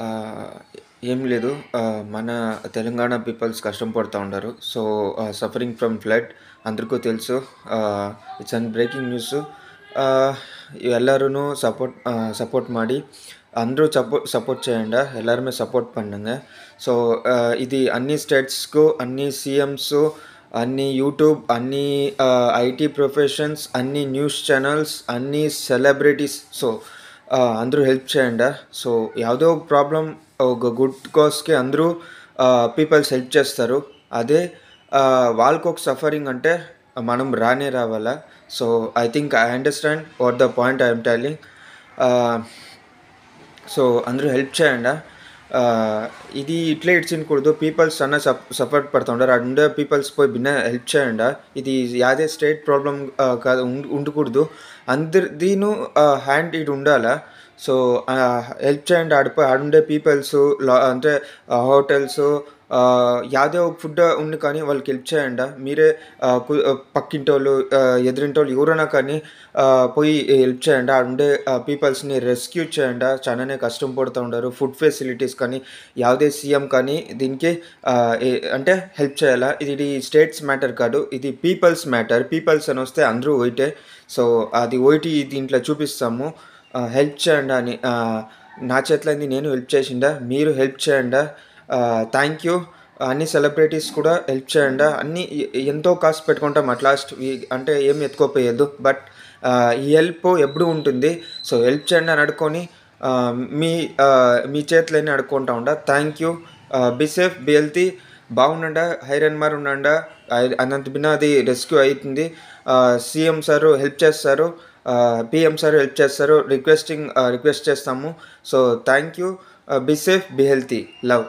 ఆహ్, ఏం లేదు. మన తెలంగాణ పీపుల్స్ కష్టం పడతా ఉండారు. సో, సఫరింగ్ ఫ్రమ్ ఫ్లడ్ అందరికీ తెలుసు. It's an breaking news. Ah, ಎಲ್ಲರೂ ಸಪೋರ್ಟ್ ಮಾಡಿ అందరూ సపోర్ట్ చేయండి. ఎల్లరుమే సపోర్ట్ பண்ணுங்க. సో, ఇది అన్ని స్టేట్స్‌కు, అన్ని సీఎంస్, అన్ని యూట్యూబ్, అన్ని ఐటీ ప్రొఫెషన్స్, అన్ని న్యూస్ ఛానల్స్, అన్ని సెలబ్రిటీస్. సో, అందరూ హెల్ప్ చేయండి. సో, ಯಾವುದೋ ప్రాబ్లమ్ ఒక గుడ్ కాజ్‌కి అందరూ పీపుల్స్ హెల్ప్ చేస్తారు. అదే వాళ్ళకొక సఫరింగ్ అంటే మనం రావాలా. So, I think I understand what the point I am telling. So, అందరూ హెల్ప్ చేయండి. ఇది ఇట్లే ఇడ్చినకూడదు. పీపుల్స్ అన్న సపోర్ట్ పడుతుండారు. ఆడుండే పీపుల్స్ పోయి భిన్న హెల్ప్ చేయండి. ఇది యాదే స్టేట్ ప్రాబ్లమ్ కాదు, ఉండకూడదు. అందరిదీను హ్యాండ్ ఇది ఉండాలా. సో, హెల్ప్ చేయండి. ఆడుండే పీపుల్స్ అంటే హోటల్స్, యాదో ఒక ఫుడ్ ఉంది కానీ వాళ్ళకి హెల్ప్ చేయండి. మీరే పక్కింటోళ్ళు, ఎదురింటోళ్ళు ఎవరైనా కానీ పోయి హెల్ప్ చేయండి. ఆడుండే పీపుల్స్‌ని రెస్క్యూ చేయండి. చాలానే కష్టం పడుతూ ఉండారు. ఫుడ్ ఫెసిలిటీస్ కానీ ಯಾವುದೇ సీఎం కానీ దీనికి అంటే హెల్ప్ చేయాలా. ఇది స్టేట్స్ మ్యాటర్ కాదు, ఇది పీపుల్స్ మ్యాటర్. పీపుల్స్ అని వస్తే అందరూ ఒకటే. సో, అది ఒకటి దీంట్లో చూపిస్తాము. హెల్ప్ చేయండి అని నా చేతిలో అయింది, నేను హెల్ప్ చేసిండా, మీరు హెల్ప్ చేయండి. Thank you. అన్ని సెలబ్రిటీస్ కూడా హెల్ప్ చేయండి. అన్నీ ఎంతో కాస్ట్ పెట్టుకుంటాం అట్ లాస్ట్, అంటే ఏం ఎత్తుకోపోయేదు. బట్ ఈ హెల్ప్ ఎప్పుడు ఉంటుంది. సో, హెల్ప్ చేయండి అని అడుక్కొని మీ మీ చేతిలోనే అడుక్కుంటా ఉండ. Thank you. Be safe, be healthy, బాగుండండి. హైరన్ మార్ ఉండండి. అనంత బిన్న అది రెస్క్యూ అవుతుంది. సీఎం సారు హెల్ప్ చేస్తారు, పిఎం సార్ హెల్ప్ చేస్తారు. రిక్వెస్ట్ చేస్తాము. So, thank you. Be safe, be healthy, love.